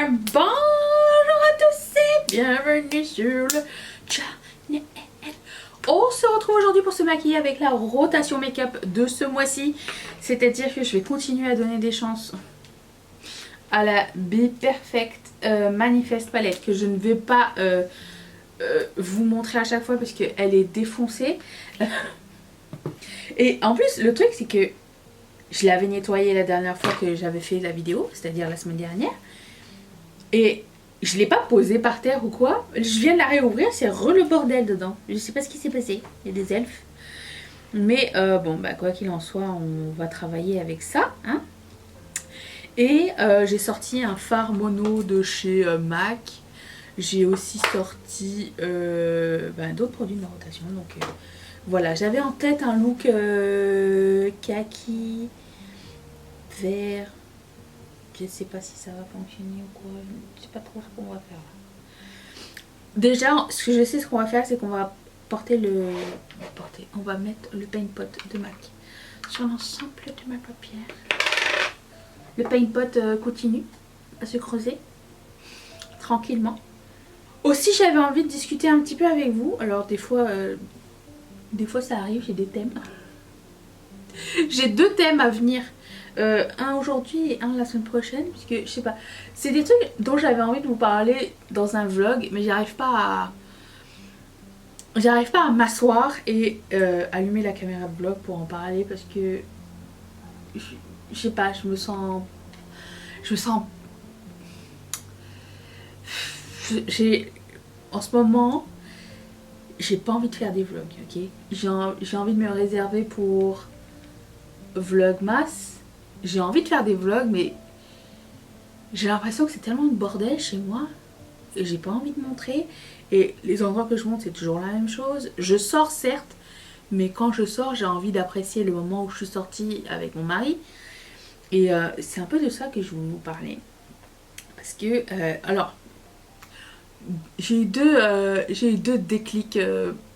Bonjour à tous et bienvenue sur le channel. On se retrouve aujourd'hui pour se maquiller avec la rotation make-up de ce mois-ci. C'est-à-dire que je vais continuer à donner des chances à la Be Perfect Manifest Palette que je ne vais pas vous montrer à chaque fois parce qu'elle est défoncée. Et en plus, le truc c'est que je l'avais nettoyée la dernière fois que j'avais fait la vidéo, c'est-à-dire la semaine dernière. Et je l'ai pas posée par terre ou quoi. Je viens de la réouvrir, c'est le bordel dedans. Je sais pas ce qui s'est passé. Il y a des elfes. Mais bon, bah quoi qu'il en soit, on va travailler avec ça. Hein. Et j'ai sorti un fard mono de chez MAC. J'ai aussi sorti d'autres produits de ma rotation. Donc voilà, j'avais en tête un look kaki, vert. Je sais pas si ça va fonctionner ou quoi. Je sais pas trop ce qu'on va faire. Déjà, ce que je sais, ce qu'on va faire, c'est qu'on va on va mettre le paint pot de MAC sur l'ensemble de ma paupière. Le paint pot continue à se creuser tranquillement. Aussi, j'avais envie de discuter un petit peu avec vous. Alors des fois ça arrive, j'ai des thèmes. J'ai deux thèmes à venir. Un aujourd'hui et un la semaine prochaine, puisque je sais pas, c'est des trucs dont j'avais envie de vous parler dans un vlog, mais j'arrive pas à m'asseoir et allumer la caméra de vlog pour en parler parce que je sais pas, je me sens en ce moment j'ai pas envie de faire des vlogs, ok, j'ai envie de me réserver pour Vlogmas. J'ai envie de faire des vlogs, mais j'ai l'impression que c'est tellement de bordel chez moi et j'ai pas envie de montrer. Et les endroits que je montre, c'est toujours la même chose. Je sors certes, mais quand je sors, j'ai envie d'apprécier le moment où je suis sortie avec mon mari. Et c'est un peu de ça que je voulais vous parler. Parce que, alors, j'ai eu deux déclics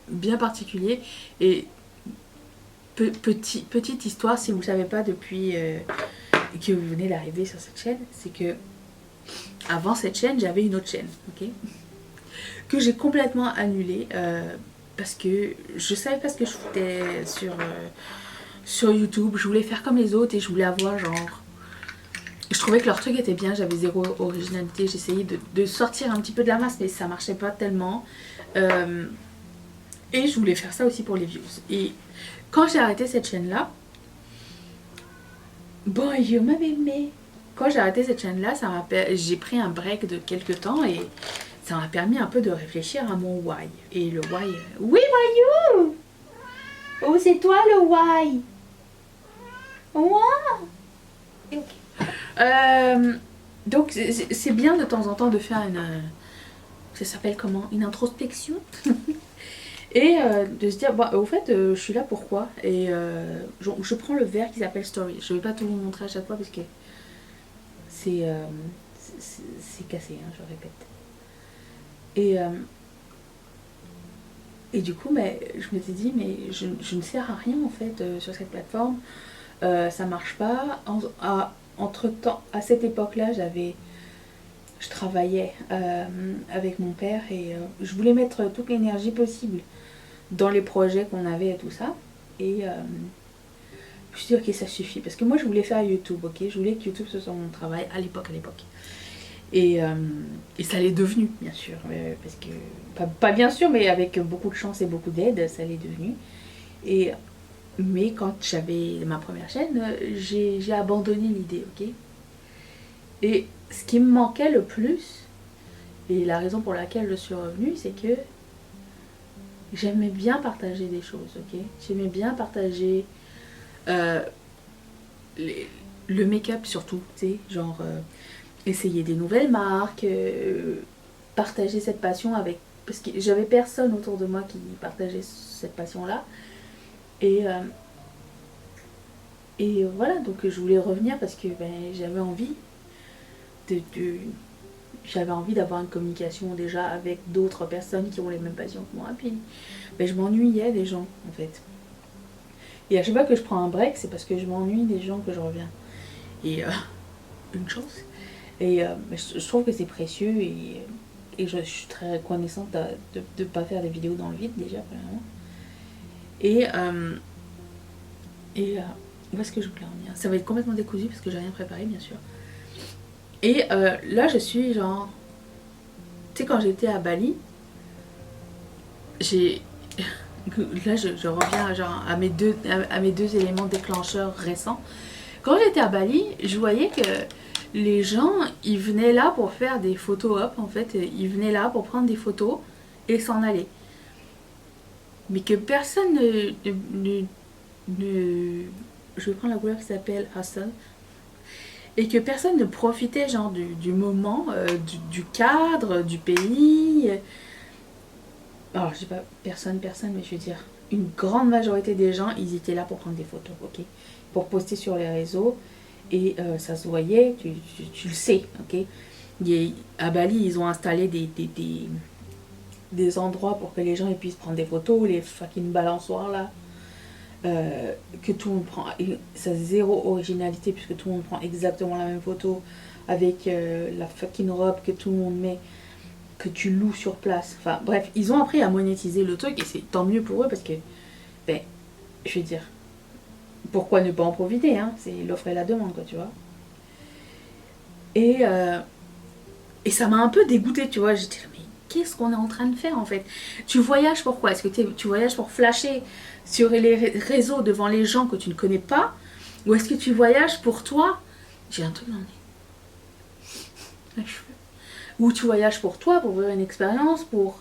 bien particuliers. Et petite histoire, si vous ne savez pas depuis que vous venez d'arriver sur cette chaîne, c'est que avant cette chaîne, j'avais une autre chaîne, ok, que j'ai complètement annulée parce que je savais pas ce que je foutais sur YouTube. Je voulais faire comme les autres et je voulais avoir genre... Je trouvais que leur truc était bien, j'avais zéro originalité. J'essayais de sortir un petit peu de la masse, mais ça marchait pas tellement. Et je voulais faire ça aussi pour les views. Et quand j'ai arrêté cette chaîne-là, bonjour ma bébé. Quand j'ai arrêté cette chaîne-là, j'ai pris un break de quelques temps et ça m'a permis un peu de réfléchir à mon why. Et le why... Oui, voyou. Oh, c'est toi le why. Wow. Ok. Donc, c'est bien de temps en temps de faire une... ça s'appelle comment? Une introspection. Et de se dire, bah, au fait, je suis là pourquoi? Et je prends le verre qui s'appelle Story. Je vais pas tout vous montrer à chaque fois parce que c'est cassé, hein, je répète. Et du coup, mais, je m'étais dit, mais je ne sers à rien en fait sur cette plateforme. Ça marche pas. Entre temps, à cette époque-là, je travaillais avec mon père et je voulais mettre toute l'énergie possible dans les projets qu'on avait et tout ça. Et je me suis dit, ok, ça suffit. Parce que moi, je voulais faire YouTube, ok. Je voulais que YouTube ce soit mon travail à l'époque. Et ça l'est devenu, bien sûr. Parce que, pas bien sûr, mais avec beaucoup de chance et beaucoup d'aide, ça l'est devenu. Mais quand j'avais ma première chaîne, j'ai abandonné l'idée, ok. Et ce qui me manquait le plus, et la raison pour laquelle je suis revenue, c'est que j'aimais bien partager des choses, ok. J'aimais bien partager le make-up surtout, tu sais, genre essayer des nouvelles marques, partager cette passion avec... Parce que j'avais personne autour de moi qui partageait cette passion-là. Et voilà, donc je voulais revenir parce que j'avais envie j'avais envie d'avoir une communication déjà avec d'autres personnes qui ont les mêmes passions que moi. Puis je m'ennuyais des gens en fait. Et à chaque fois que je prends un break, c'est parce que je m'ennuie des gens que je reviens. Et une chance. Et je trouve que c'est précieux et je suis très reconnaissante de ne pas faire des vidéos dans le vide déjà, premièrement. Et, où est-ce que je voulais en venir? Ça va être complètement décousu parce que j'ai rien préparé, bien sûr. Et là, je suis genre... Tu sais, quand j'étais à Bali, j'ai... Là, je reviens genre à mes deux éléments déclencheurs récents. Quand j'étais à Bali, je voyais que les gens, ils venaient là pour faire des photos op, en fait. Ils venaient là pour prendre des photos et s'en aller. Mais que personne je vais prendre la couleur qui s'appelle Hustle. Et que personne ne profitait genre du moment, du cadre, du pays. Alors, je sais pas personne, mais je veux dire, une grande majorité des gens, ils étaient là pour prendre des photos, ok? Pour poster sur les réseaux. Et ça se voyait, tu le sais, ok? À Bali, ils ont installé des endroits pour que les gens ils puissent prendre des photos, les fucking balançoires là. Que tout le monde prend. Et ça a zéro originalité puisque tout le monde prend exactement la même photo avec la fucking robe que tout le monde met, que tu loues sur place. Enfin bref, ils ont appris à monétiser le truc et c'est tant mieux pour eux parce que, ben, je veux dire, pourquoi ne pas en profiter, hein? C'est l'offre et la demande, quoi, tu vois. Et, ça m'a un peu dégoûtée, tu vois. J'étais là, mais qu'est-ce qu'on est en train de faire en fait? Tu voyages pourquoi? Est-ce que tu voyages pour flasher sur les réseaux devant les gens que tu ne connais pas? Ou est-ce que tu voyages pour toi? J'ai un truc dans les cheveux. Ou tu voyages pour toi, pour vivre une expérience, pour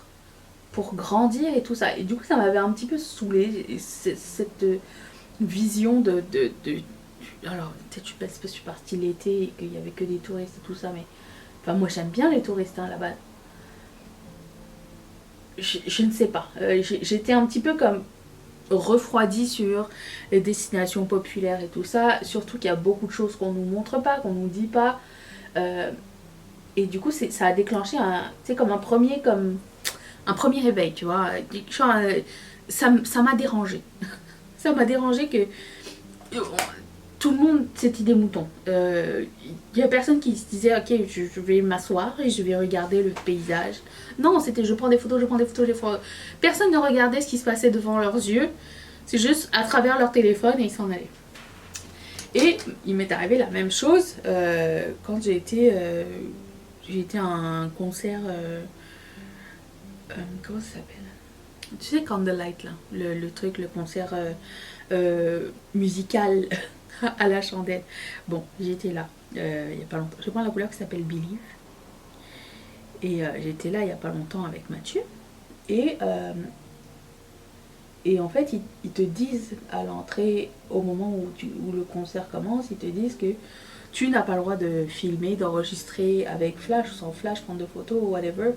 grandir et tout ça. Et du coup, ça m'avait un petit peu saoulée, cette vision alors, peut-être je suis partie l'été et qu'il n'y avait que des touristes et tout ça, mais... Enfin, moi, j'aime bien les touristes, hein, là-bas. Je ne sais pas. J'étais un petit peu comme refroidie sur les destinations populaires et tout ça. Surtout qu'il y a beaucoup de choses qu'on nous montre pas, qu'on nous dit pas. Et du coup, ça a déclenché comme un premier réveil, tu vois. Ça m'a dérangé. Ça m'a dérangé que tout le monde, c'était des moutons. Il y a personne qui se disait, ok, je vais m'asseoir et je vais regarder le paysage. Non, c'était je prends des photos, je prends des photos, je prends... Personne ne regardait ce qui se passait devant leurs yeux. C'est juste à travers leur téléphone et ils s'en allaient. Et il m'est arrivé la même chose quand j'ai été à un concert... comment ça s'appelle? Tu sais, Candlelight, là. Le truc, le concert musical à la chandelle. Bon, j'étais là il n'y a pas longtemps. Je prends la couleur qui s'appelle Believe. Et j'étais là il n'y a pas longtemps avec Mathieu. Et en fait, ils te disent à l'entrée, au moment où le concert commence, ils te disent que tu n'as pas le droit de filmer, d'enregistrer avec flash ou sans flash, prendre de photos ou whatever,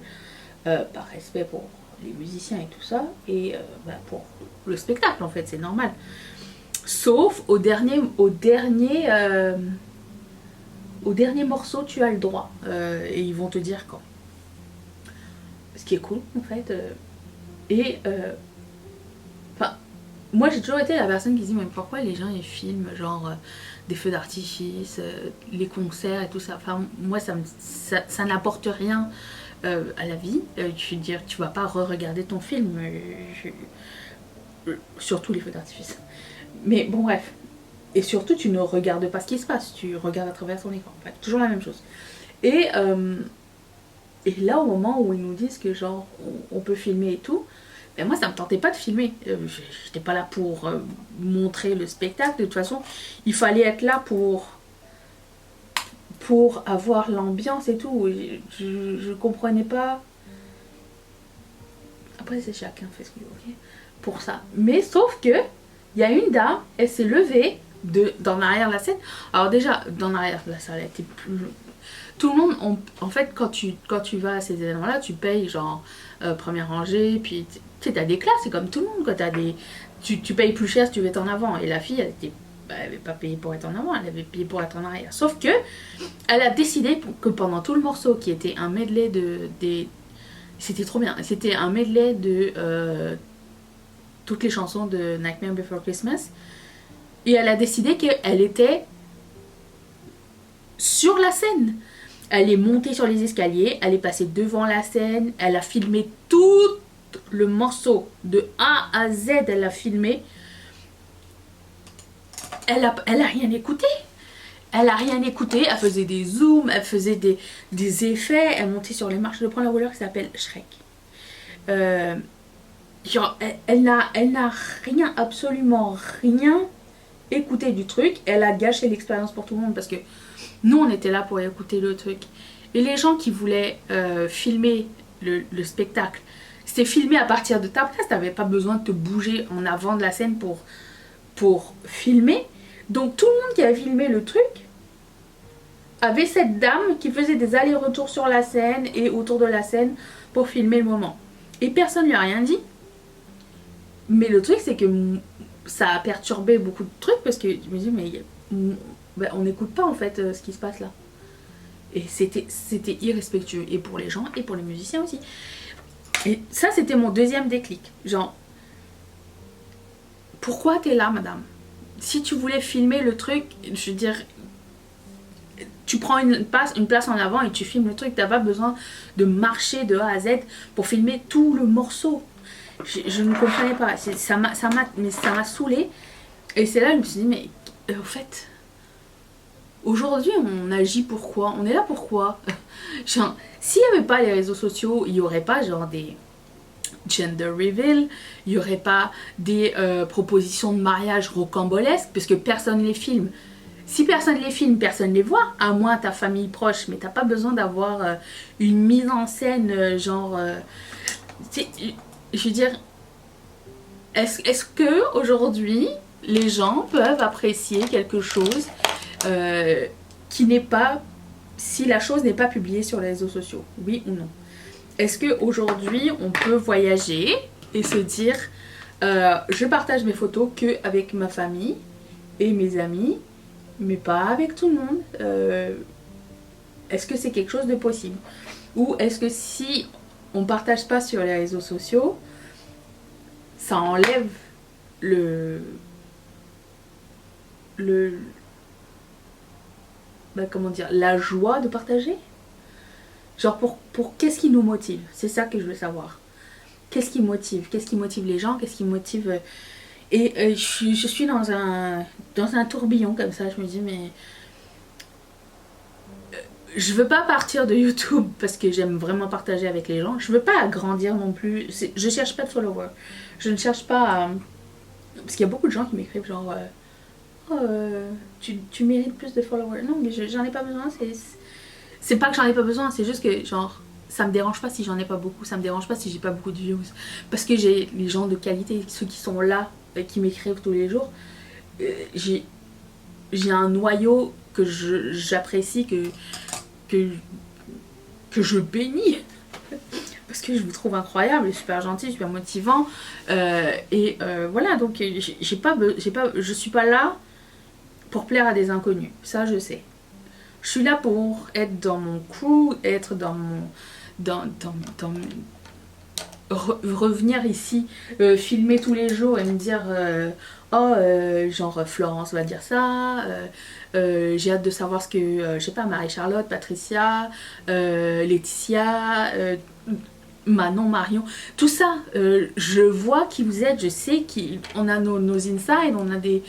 par respect pour les musiciens et tout ça, et pour le spectacle en fait, c'est normal. Sauf au dernier morceau, tu as le droit. Et ils vont te dire quand. Ce qui est cool en fait. Et moi j'ai toujours été la personne qui se dit mais pourquoi les gens ils filment genre des feux d'artifice, les concerts et tout ça. Enfin moi ça n'apporte rien à la vie. Tu veux dire tu vas pas re-regarder ton film. Surtout les feux d'artifice. Mais bon bref. Et surtout tu ne regardes pas ce qui se passe. Tu regardes à travers ton écran. Enfin, toujours la même chose. Et là au moment où ils nous disent que genre on peut filmer et tout. Ben moi ça me tentait pas de filmer, j'étais pas là pour montrer le spectacle, de toute façon il fallait être là pour avoir l'ambiance et tout, je comprenais pas, après c'est chacun fait ce qu'il veut, ok, pour ça, mais sauf que il y a une dame, elle s'est levée dans l'arrière de la scène, alors déjà dans l'arrière de la salle elle était plus... Tout le monde, en fait, quand tu vas à ces événements là, tu payes genre première rangée, puis tu sais, t'as des classes, c'est comme tout le monde, quoi. Tu payes plus cher si tu veux être en avant. Et la fille, elle avait pas payé pour être en avant, elle avait payé pour être en arrière. Sauf que, elle a décidé que pendant tout le morceau, qui était un medley c'était trop bien, c'était un medley de toutes les chansons de Nightmare Before Christmas. Et elle a décidé qu'elle était sur la scène. Elle est montée sur les escaliers, elle est passée devant la scène, elle a filmé tout le morceau de A à Z, elle a filmé. Elle a rien écouté. Elle a rien écouté, elle faisait des zooms, elle faisait des effets, elle montait sur les marches. Je prends la rouleur qui s'appelle Shrek. Genre, elle n'a rien, absolument rien écouté du truc. Elle a gâché l'expérience pour tout le monde parce que nous, on était là pour écouter le truc. Et les gens qui voulaient filmer le spectacle, c'était filmé à partir de ta place. Tu n'avais pas besoin de te bouger en avant de la scène pour filmer. Donc tout le monde qui a filmé le truc avait cette dame qui faisait des allers-retours sur la scène et autour de la scène pour filmer le moment. Et personne ne lui a rien dit. Mais le truc, c'est que ça a perturbé beaucoup de trucs parce que je me dis, mais ben, on n'écoute pas en fait ce qui se passe là. Et c'était irrespectueux, et pour les gens et pour les musiciens aussi. Et ça, c'était mon deuxième déclic. Genre, pourquoi t'es là, madame? Si tu voulais filmer le truc, je veux dire, tu prends une place en avant et tu filmes le truc. T'as pas besoin de marcher de A à Z pour filmer tout le morceau. Je ne comprenais pas. Ça m'a saoulée. Et c'est là que je me suis dit, mais au fait, aujourd'hui, on agit pourquoi? On est là pourquoi? Genre, s'il n'y avait pas les réseaux sociaux, il n'y aurait pas genre des gender reveal, il n'y aurait pas des propositions de mariage rocambolesques, parce que personne les filme. Si personne les filme, personne les voit, à moins ta famille proche, mais t'as pas besoin d'avoir une mise en scène genre... je veux dire, est-ce que aujourd'hui les gens peuvent apprécier quelque chose qui n'est pas, si la chose n'est pas publiée sur les réseaux sociaux, oui ou non? Est-ce qu'aujourd'hui on peut voyager et se dire je partage mes photos que avec ma famille et mes amis, mais pas avec tout le monde? Est-ce que c'est quelque chose de possible? Ou est-ce que si on partage pas sur les réseaux sociaux, ça enlève comment dire, la joie de partager? Genre pour qu'est-ce qui nous motive? C'est ça que je veux savoir. Qu'est-ce qui motive? Qu'est-ce qui motive les gens? Qu'est-ce qui motive... Et je suis dans un tourbillon comme ça. Je me dis, mais... je veux pas partir de YouTube parce que j'aime vraiment partager avec les gens. Je veux pas agrandir non plus. Je cherche pas de followers. Je ne cherche pas à... Parce qu'il y a beaucoup de gens qui m'écrivent genre... tu mérites plus de followers. Non, mais j'en ai pas besoin. C'est pas que j'en ai pas besoin. C'est juste que genre... ça me dérange pas si j'en ai pas beaucoup. Ça me dérange pas si j'ai pas beaucoup de views. Parce que j'ai les gens de qualité, ceux qui sont là, qui m'écrivent tous les jours. J'ai un noyau que j'apprécie, que je bénis. Parce que je vous trouve incroyable, super gentil, super motivant. Voilà, donc je suis pas là pour plaire à des inconnus. Ça, je sais. Je suis là pour être dans mon crew, être dans mon... revenir ici, filmer tous les jours et me dire genre Florence va dire ça, j'ai hâte de savoir ce que je sais pas, Marie-Charlotte, Patricia, Laetitia, Manon, Marion, tout ça, je vois qui vous êtes, je sais qu'on a nos insides, on a des...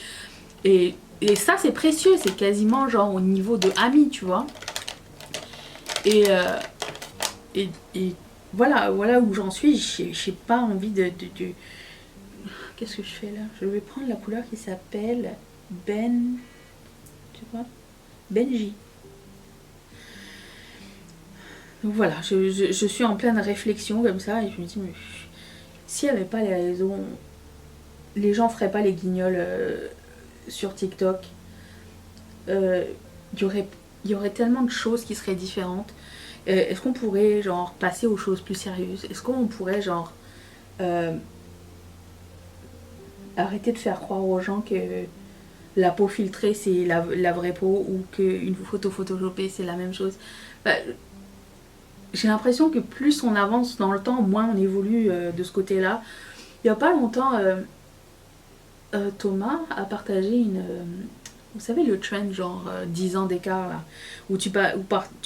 Et ça c'est précieux, c'est quasiment genre au niveau de amis, tu vois. Et voilà où j'en suis. J'ai pas envie de... Qu'est-ce que je fais là? Je vais prendre la couleur qui s'appelle tu vois, Benji. Donc voilà, je suis en pleine réflexion comme ça et je me dis, mais s'il n'y avait pas les réseaux, les gens feraient pas les guignols sur TikTok. Il y aurait tellement de choses qui seraient différentes. Est-ce qu'on pourrait genre passer aux choses plus sérieuses? Est-ce qu'on pourrait genre arrêter de faire croire aux gens que la peau filtrée c'est la vraie peau ou qu'une photo photoshopée c'est la même chose? J'ai l'impression que plus on avance dans le temps, moins on évolue de ce côté-là. Il n'y a pas longtemps, Thomas a partagé vous savez le trend genre 10 ans d'écart là, où tu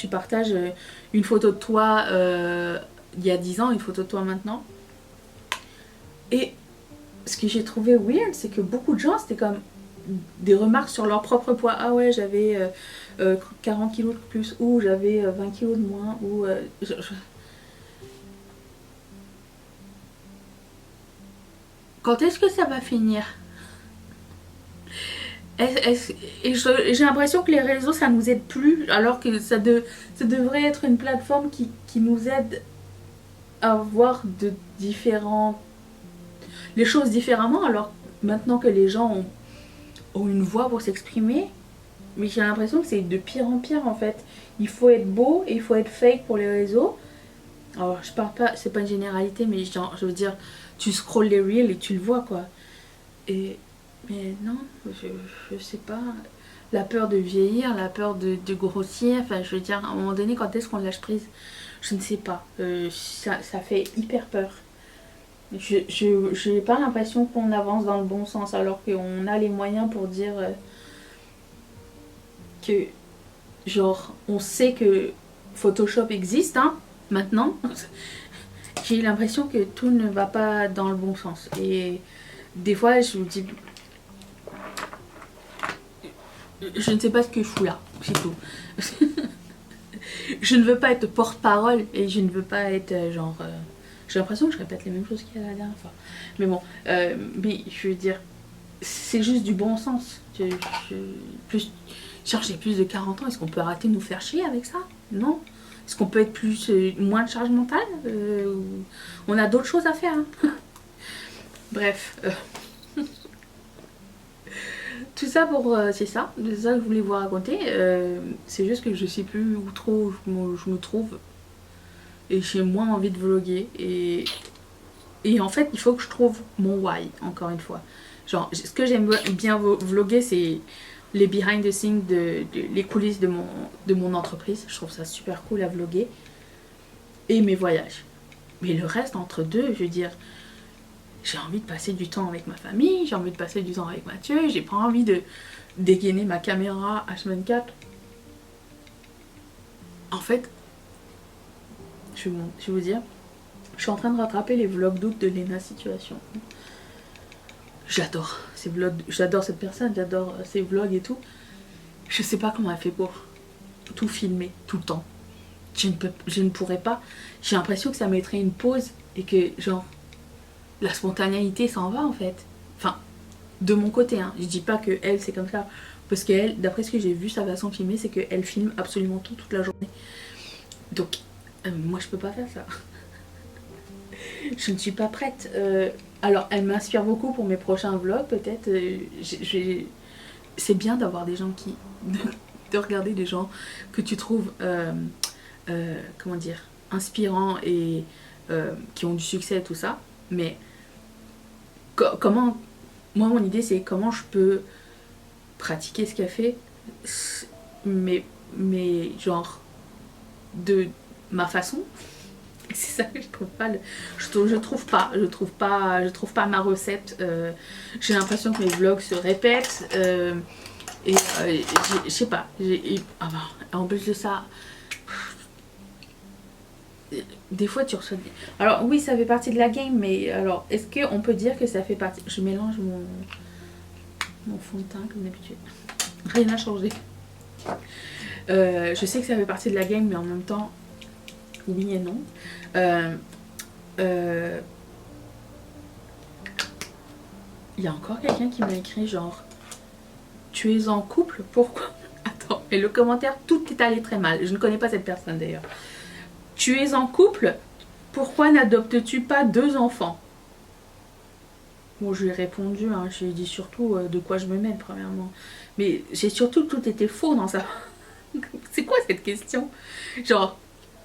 partages une photo de toi il y a 10 ans, une photo de toi maintenant. Et ce que j'ai trouvé weird, c'est que beaucoup de gens, c'était comme des remarques sur leur propre poids. Ah ouais, j'avais 40 kilos de plus, ou j'avais 20 kilos de moins, ou... Quand est-ce que ça va finir? Et j'ai l'impression que les réseaux, ça nous aide plus, alors que ça devrait être une plateforme qui nous aide à voir les choses différemment, alors maintenant que les gens ont une voix pour s'exprimer, mais j'ai l'impression que c'est de pire en pire en fait. Il faut être beau et il faut être fake pour les réseaux. Alors je parle pas, c'est pas une généralité, mais genre, je veux dire, tu scrolles les reels et tu le vois quoi. Et mais non, je sais pas. La peur de vieillir, la peur de grossir, enfin je veux dire, à un moment donné, quand est-ce qu'on lâche prise? Je ne sais pas. Ça fait hyper peur. Je n'ai pas l'impression qu'on avance dans le bon sens alors qu'on a les moyens pour dire que, genre, on sait que Photoshop existe, hein, maintenant. J'ai l'impression que tout ne va pas dans le bon sens. Et des fois, je me dis, je ne sais pas ce que je fous là, c'est tout. Je ne veux pas être porte-parole et je ne veux pas être genre... j'ai l'impression que je répète les mêmes choses qu'il y a la dernière fois. Mais bon, mais je veux dire, c'est juste du bon sens. Genre j'ai plus de 40 ans, est-ce qu'on peut arrêter de nous faire chier avec ça? Non. Est-ce qu'on peut être moins de charge mentale? On a d'autres choses à faire. Hein. Bref. Tout ça pour... c'est ça que je voulais vous raconter. C'est juste que je sais plus où trop je me trouve. Et j'ai moins envie de vlogger. Et en fait, il faut que je trouve mon why, encore une fois. Genre, ce que j'aime bien vlogger, c'est les behind the scenes, les coulisses de mon entreprise. Je trouve ça super cool à vlogger. Et mes voyages. Mais le reste, entre deux, je veux dire... J'ai envie de passer du temps avec ma famille, j'ai envie de passer du temps avec Mathieu, j'ai pas envie de dégainer ma caméra H24. En fait, je vais vous dire, je suis en train de rattraper les vlogs d'août de Lena Situation. J'adore ces vlogs, j'adore cette personne, j'adore ses vlogs et tout. Je sais pas comment elle fait pour tout filmer tout le temps. Je ne pourrais pas. J'ai l'impression que ça mettrait une pause et que genre la spontanéité s'en va en fait. Enfin, de mon côté, hein. Je dis pas que elle c'est comme ça. Parce qu'elle, d'après ce que j'ai vu, sa façon de filmer, c'est qu'elle filme absolument tout, toute la journée. Donc, moi je peux pas faire ça. Je ne suis pas prête. Alors, elle m'inspire beaucoup pour mes prochains vlogs, peut-être. C'est bien d'avoir des gens qui... de regarder des gens que tu trouves, comment dire, inspirants et qui ont du succès et tout ça. Mais... comment, moi mon idée c'est comment je peux pratiquer ce qu'elle fait, mais genre de ma façon. C'est ça que je trouve pas je trouve pas ma recette. J'ai l'impression que mes vlogs se répètent et je sais pas, en plus de ça, des fois tu reçois des... Alors oui, ça fait partie de la game, mais alors est-ce qu'on peut dire que ça fait partie... Je mélange mon fond de teint comme d'habitude. Rien n'a changé. Je sais que ça fait partie de la game, mais en même temps, oui et non. Il y a encore quelqu'un qui m'a écrit genre, tu es en couple, pourquoi? Attends, et le commentaire, tout est allé très mal. Je ne connais pas cette personne d'ailleurs. Tu es en couple, pourquoi n'adoptes-tu pas 2 enfants? Bon, je lui ai répondu, hein, je lui ai dit surtout de quoi je me mêle, premièrement. Mais j'ai surtout que tout était faux dans ça. C'est quoi cette question? Genre,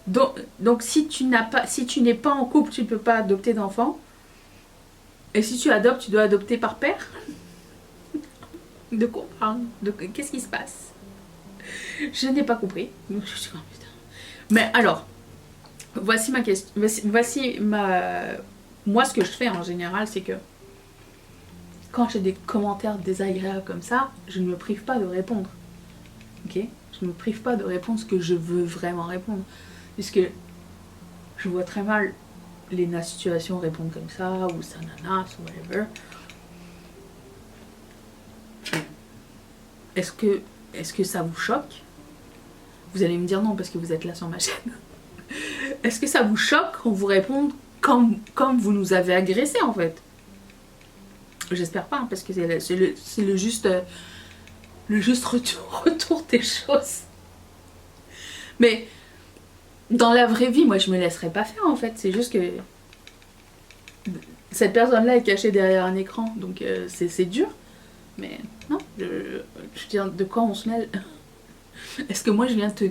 donc si tu n'es pas en couple, tu ne peux pas adopter d'enfants. Et si tu adoptes, tu dois adopter par père? De quoi on parle? Qu'est-ce qui se passe? Je n'ai pas compris. Je suis comme, putain. Mais alors... Voici ma question. Moi, ce que je fais en général, c'est que quand j'ai des commentaires désagréables comme ça, je ne me prive pas de répondre. Ok? Je ne me prive pas de répondre ce que je veux vraiment répondre. Puisque je vois très mal les situations répondre comme ça, ou ça nanas, ou whatever. Est-ce que ça vous choque? Vous allez me dire non parce que vous êtes là sur ma chaîne. Est-ce que ça vous choque qu'on vous réponde comme vous nous avez agressé en fait? J'espère pas, hein, parce que c'est le juste retour des choses. Mais dans la vraie vie, moi je me laisserais pas faire en fait. C'est juste que cette personne-là est cachée derrière un écran, donc c'est dur. Mais non, je veux dire, de quoi on se mêle? Est-ce que moi je viens te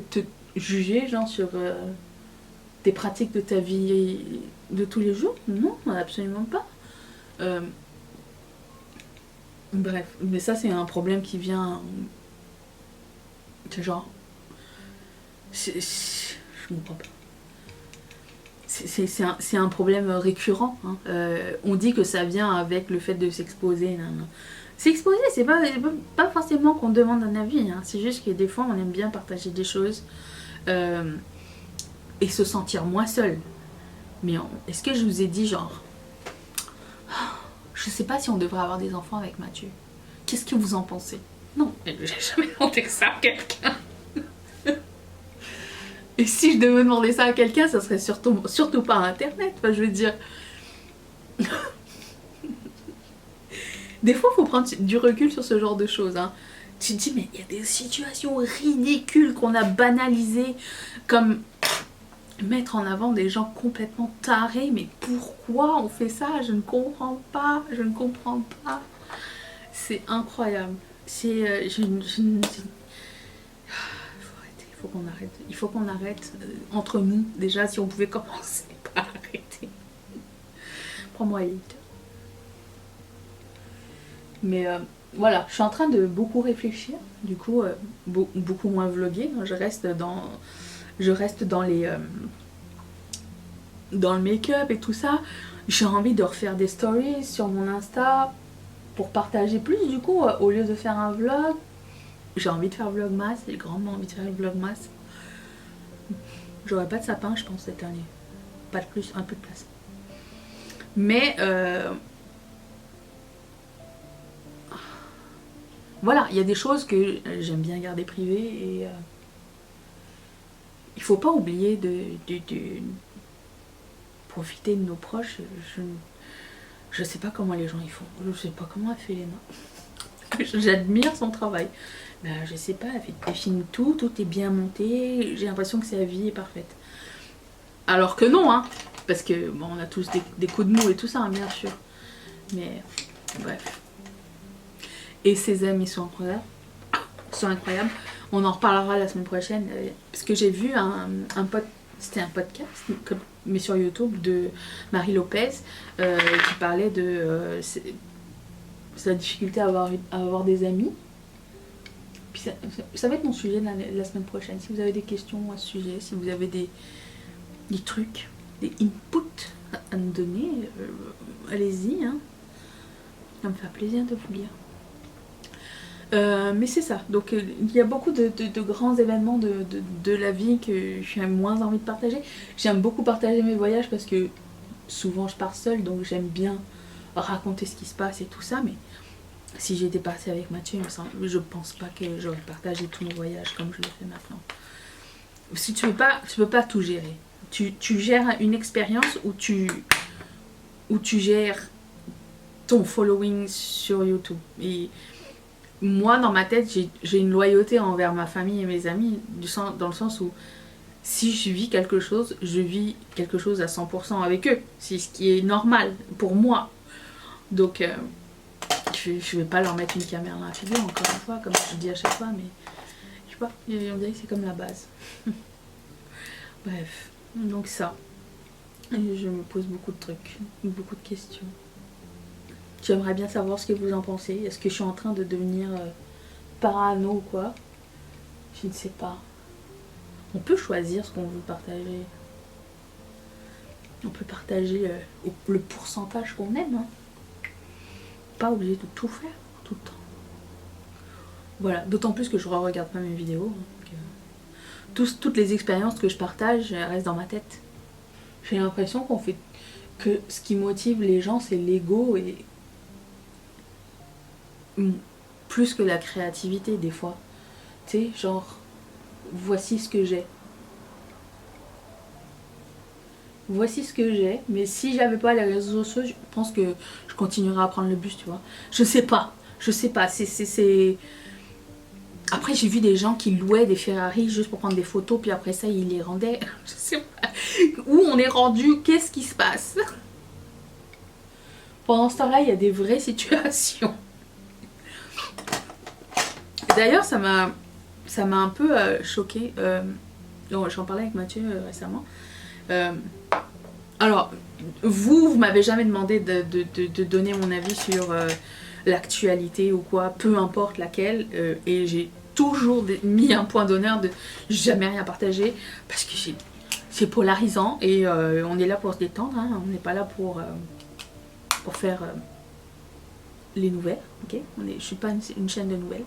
juger genre sur tes pratiques de ta vie de tous les jours? Non, absolument pas. Bref, mais ça c'est un problème qui vient... C'est genre... Je comprends pas. C'est un problème récurrent. Hein. On dit que ça vient avec le fait de s'exposer. S'exposer, c'est pas forcément qu'on demande un avis. Hein. C'est juste que des fois, on aime bien partager des choses et se sentir moins seul. Mais est-ce que je vous ai dit genre... Je sais pas si on devrait avoir des enfants avec Mathieu. Qu'est-ce que vous en pensez? Non, j'ai jamais demandé ça à quelqu'un. Et si je devais demander ça à quelqu'un, ça serait surtout pas à Internet. Enfin, je veux dire... Des fois, il faut prendre du recul sur ce genre de choses. Hein. Tu te dis, mais il y a des situations ridicules qu'on a banalisées, comme mettre en avant des gens complètement tarés. Mais pourquoi on fait ça? Je ne comprends pas. Je ne comprends pas. C'est incroyable. C'est... Il faut qu'on arrête entre nous. Déjà, si on pouvait commencer par arrêter. Prends-moi Elite. Mais voilà, je suis en train de beaucoup réfléchir. Du coup, beaucoup moins vlogger. Je reste dans les... dans le make-up et tout ça. J'ai envie de refaire des stories sur mon Insta pour partager plus du coup, au lieu de faire un vlog. J'ai envie de faire vlogmas, j'ai grandement envie de faire vlogmas. J'aurais pas de sapin, je pense, cette année. Pas de plus, un peu de place. Mais voilà, il y a des choses que j'aime bien garder privées et il faut pas oublier de profiter de nos proches. Je sais pas comment les gens y font. Je sais pas comment elle fait Léna. J'admire son travail. Ben, je sais pas, elle filme tout est bien monté. J'ai l'impression que sa vie est parfaite. Alors que non, hein. Parce que bon, on a tous des coups de mou et tout ça, hein, bien sûr. Mais bref. Et ses amis sont incroyables. On en reparlera la semaine prochaine. Parce que j'ai vu c'était un podcast, mais sur YouTube, de Marie Lopez, qui parlait de sa difficulté à avoir des amis. Puis ça va être mon sujet la semaine prochaine. Si vous avez des questions à ce sujet, si vous avez des trucs, des inputs à me donner, allez-y. Hein. Ça me fait plaisir de vous lire. Mais c'est ça, donc il y a beaucoup de grands événements de la vie que j'ai moins envie de partager. J'aime beaucoup partager mes voyages parce que souvent je pars seule, donc j'aime bien raconter ce qui se passe et tout ça, mais si j'étais partie avec Mathieu, je pense pas que j'aurais partagé tous mes voyages comme je le fais maintenant. Si tu peux pas tout gérer. Tu gères une expérience où tu gères ton following sur YouTube. Et moi, dans ma tête, j'ai une loyauté envers ma famille et mes amis, dans le sens où si je vis quelque chose à 100% avec eux. C'est ce qui est normal pour moi. Donc, je vais pas leur mettre une caméra dans la figure, encore une fois, comme je dis à chaque fois, mais je sais pas, on dirait que c'est comme la base. Bref, donc ça. Et je me pose beaucoup de trucs, beaucoup de questions. J'aimerais bien savoir ce que vous en pensez. Est-ce que je suis en train de devenir parano ou quoi? Je ne sais pas. On peut choisir ce qu'on veut partager. On peut partager le pourcentage qu'on aime. Hein. pas obligé de tout faire tout le temps. Voilà, d'autant plus que je ne regarde pas mes vidéos. Toutes les expériences que je partage restent dans ma tête. J'ai l'impression qu'on fait que ce qui motive les gens, c'est l'ego et plus que la créativité des fois. Tu sais, genre, voici ce que j'ai. Voici ce que j'ai, mais si j'avais pas les réseaux sociaux, je pense que je continuerais à prendre le bus, tu vois. Je sais pas, c'est... Après, j'ai vu des gens qui louaient des Ferrari juste pour prendre des photos, puis après ça, ils les rendaient. Je sais pas. Où on est rendu, qu'est-ce qui se passe? Pendant ce temps-là, il y a des vraies situations. D'ailleurs, ça m'a un peu choquée. J'en parlais avec Mathieu récemment. Alors, vous m'avez jamais demandé de donner mon avis sur l'actualité ou quoi, peu importe laquelle, et j'ai toujours mis un point d'honneur de jamais rien partager, parce que c'est polarisant, et on est là pour se détendre, hein, on n'est pas là pour faire les nouvelles, ok? Je suis pas une chaîne de nouvelles.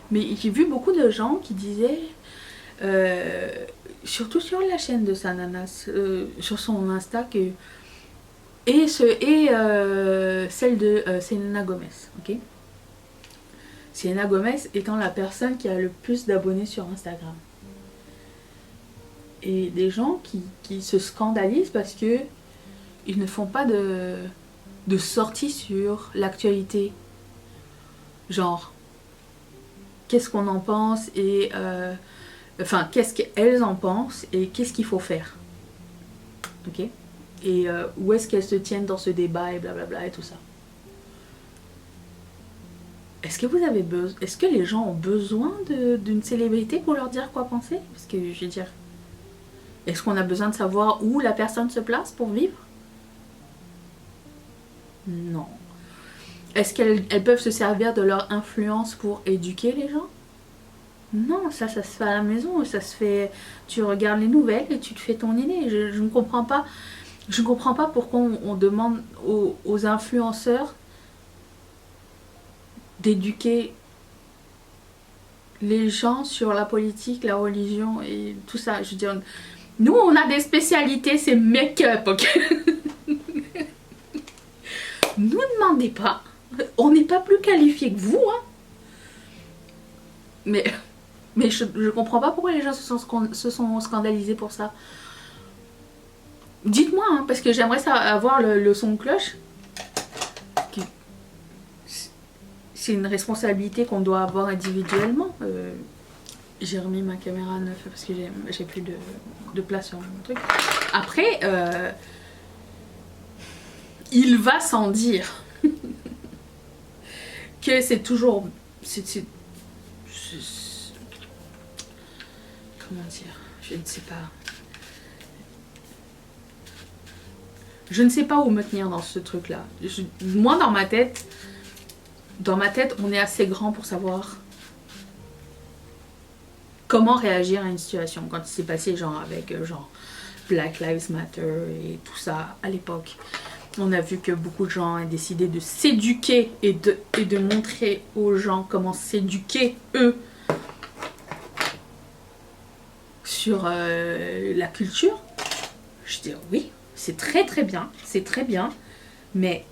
Mais j'ai vu beaucoup de gens qui disaient... surtout sur la chaîne de Sananas, sur son Insta, et celle de Selena Gomez, ok. Selena Gomez étant la personne qui a le plus d'abonnés sur Instagram. Et des gens qui se scandalisent parce que ils ne font pas de sortie sur l'actualité. Genre, qu'est-ce qu'on en pense et... enfin, qu'est-ce qu'elles en pensent et qu'est-ce qu'il faut faire. Ok. Et où est-ce qu'elles se tiennent dans ce débat et blablabla et tout ça. Est-ce que vous avez besoin... Est-ce que les gens ont besoin d'une célébrité pour leur dire quoi penser? Parce que, je veux dire... Est-ce qu'on a besoin de savoir où la personne se place pour vivre? Non. Est-ce qu'elles peuvent se servir de leur influence pour éduquer les gens? Non, ça se fait à la maison, ça se fait... Tu regardes les nouvelles et tu te fais ton idée. Je ne comprends pas. Je ne comprends pas pourquoi on demande aux influenceurs d'éduquer les gens sur la politique, la religion et tout ça. Je veux dire, nous on a des spécialités, c'est make-up, ok? Nous demandez pas. On n'est pas plus qualifiés que vous, hein? Mais je comprends pas pourquoi les gens se sont scandalisés pour ça. Dites-moi, hein, parce que j'aimerais avoir le son de cloche. C'est une responsabilité qu'on doit avoir individuellement. J'ai remis ma caméra neuve parce que j'ai plus de place sur mon truc. Après, il va sans dire que c'est toujours... comment dire? Je ne sais pas. Je ne sais pas où me tenir dans ce truc-là. Moi, dans ma tête, on est assez grand pour savoir comment réagir à une situation. Quand il s'est passé genre avec genre Black Lives Matter et tout ça à l'époque, on a vu que beaucoup de gens ont décidé de s'éduquer et de montrer aux gens comment s'éduquer eux sur la culture. Je dis oui, c'est très très bien, c'est très bien, mais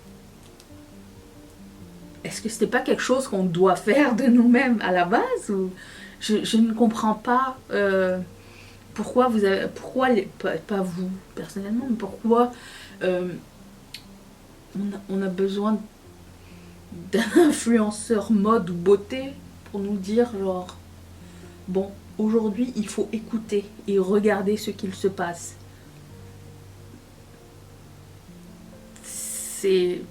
est-ce que c'était pas quelque chose qu'on doit faire de nous-mêmes à la base ou je ne comprends pas pourquoi vous avez, pas vous personnellement, mais pourquoi on a besoin d'un influenceur mode ou beauté pour nous dire genre bon, aujourd'hui il faut écouter et regarder ce qu'il se passe. C'est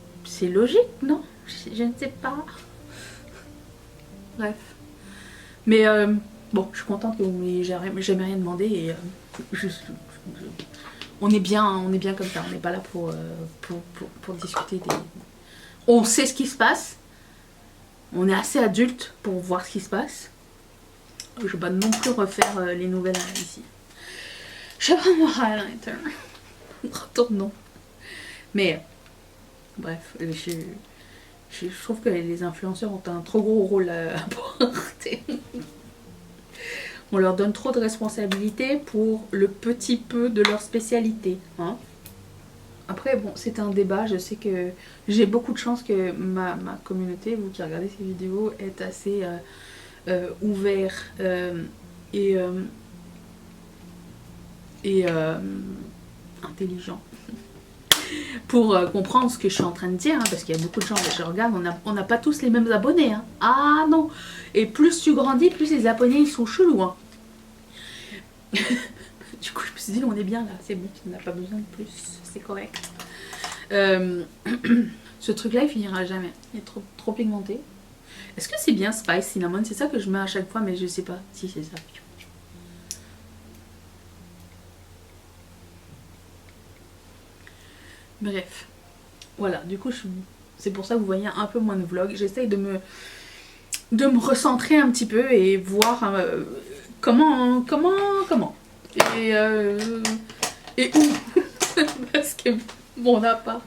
logique, non? Je ne sais pas. Bref. Mais bon, je suis contente que vous m'ayez jamais rien demandé et on est bien comme ça. On n'est pas là pour discuter des... On sait ce qui se passe. On est assez adulte pour voir ce qui se passe. Je ne vais pas non plus refaire les nouvelles ici. Je vais prendre mon highlighter. Retournons. Mais bref, Je trouve que les influenceurs ont un trop gros rôle à porter. On leur donne trop de responsabilités pour le petit peu de leur spécialité. Hein. Après, bon, c'est un débat. Je sais que j'ai beaucoup de chance que ma communauté, vous qui regardez ces vidéos, est assez ouvert et intelligent pour comprendre ce que je suis en train de dire, hein, parce qu'il y a beaucoup de gens que je regarde, on n'a pas tous les mêmes abonnés. Hein. Ah non. Et plus tu grandis, plus les abonnés ils sont chelous. Hein. Du coup, je me suis dit, on est bien là, c'est bon, on n'a pas besoin de plus, c'est correct. Ce truc-là, il finira jamais. Il est trop pigmenté. Est-ce que c'est bien Spice Cinnamon? C'est ça que je mets à chaque fois, mais je sais pas si c'est ça. Bref. Voilà, du coup, c'est pour ça que vous voyez un peu moins de vlog. J'essaye de me recentrer un petit peu et voir comment et où. Parce que mon appart,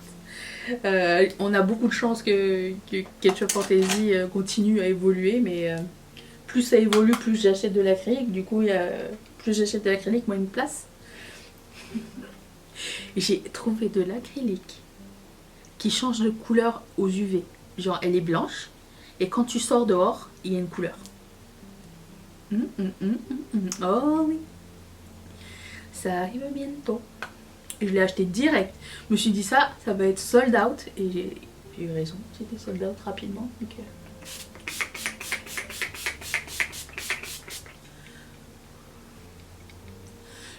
on a beaucoup de chance que Ketchup Fantasy continue à évoluer, mais plus ça évolue, plus j'achète de l'acrylique. Du coup, plus j'achète de l'acrylique, moins une place. J'ai trouvé de l'acrylique qui change de couleur aux UV. Genre, elle est blanche, et quand tu sors dehors, il y a une couleur. Oh oui. Ça arrive bientôt. Je l'ai acheté direct. Je me suis dit ça va être sold out. Et j'ai eu raison. C'était sold out rapidement. Donc,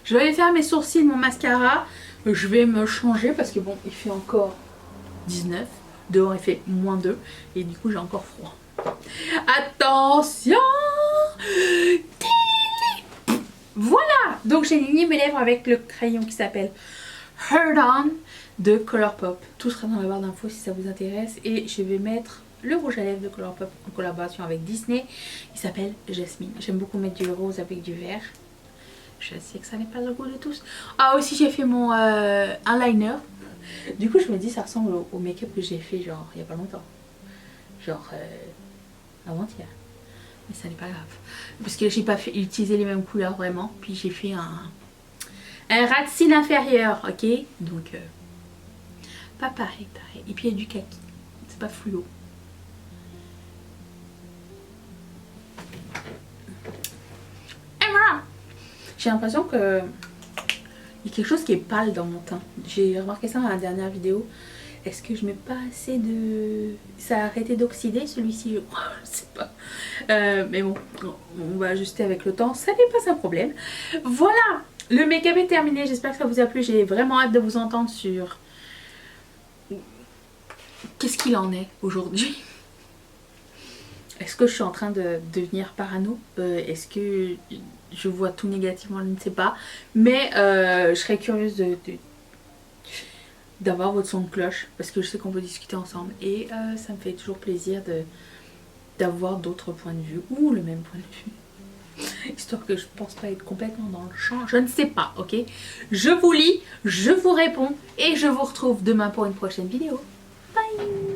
je vais aller faire mes sourcils, mon mascara. Je vais me changer parce que bon, il fait encore 19. Dehors, il fait -2. Et du coup, j'ai encore froid. Attention! Voilà! Donc, j'ai ligné mes lèvres avec le crayon qui s'appelle Heard On de Colourpop. Tout sera dans la barre d'infos si ça vous intéresse. Et je vais mettre le rouge à lèvres de Colourpop en collaboration avec Disney. Il s'appelle Jasmine. J'aime beaucoup mettre du rose avec du vert. Je sais que ça n'est pas le goût de tous. Ah, aussi, j'ai fait mon eyeliner. Du coup, je me dis, ça ressemble au make-up que j'ai fait, genre, il n'y a pas longtemps. Genre, avant-hier. Mais ça n'est pas grave. Parce que j'ai pas utilisé les mêmes couleurs, vraiment. Puis j'ai fait un ras de cils inférieur, ok. Donc, pas pareil. Et puis, il y a du kaki. C'est pas fluo. Et voilà. J'ai l'impression que il y a quelque chose qui est pâle dans mon teint. J'ai remarqué ça dans la dernière vidéo. Est-ce que je mets pas assez de... Ça a arrêté d'oxyder celui-ci, je crois. Je sais pas. Mais bon, on va ajuster avec le temps. Ça n'est pas un problème. Voilà, le make-up est terminé. J'espère que ça vous a plu. J'ai vraiment hâte de vous entendre sur... Qu'est-ce qu'il en est aujourd'hui? Est-ce que je suis en train de devenir parano? Est-ce que je vois tout négativement? Je ne sais pas. Mais je serais curieuse d'avoir votre son de cloche. Parce que je sais qu'on peut discuter ensemble. Et ça me fait toujours plaisir d'avoir d'autres points de vue. Ou le même point de vue. Histoire que je pense pas être complètement dans le champ. Je ne sais pas, ok? Je vous lis, je vous réponds. Et je vous retrouve demain pour une prochaine vidéo. Bye!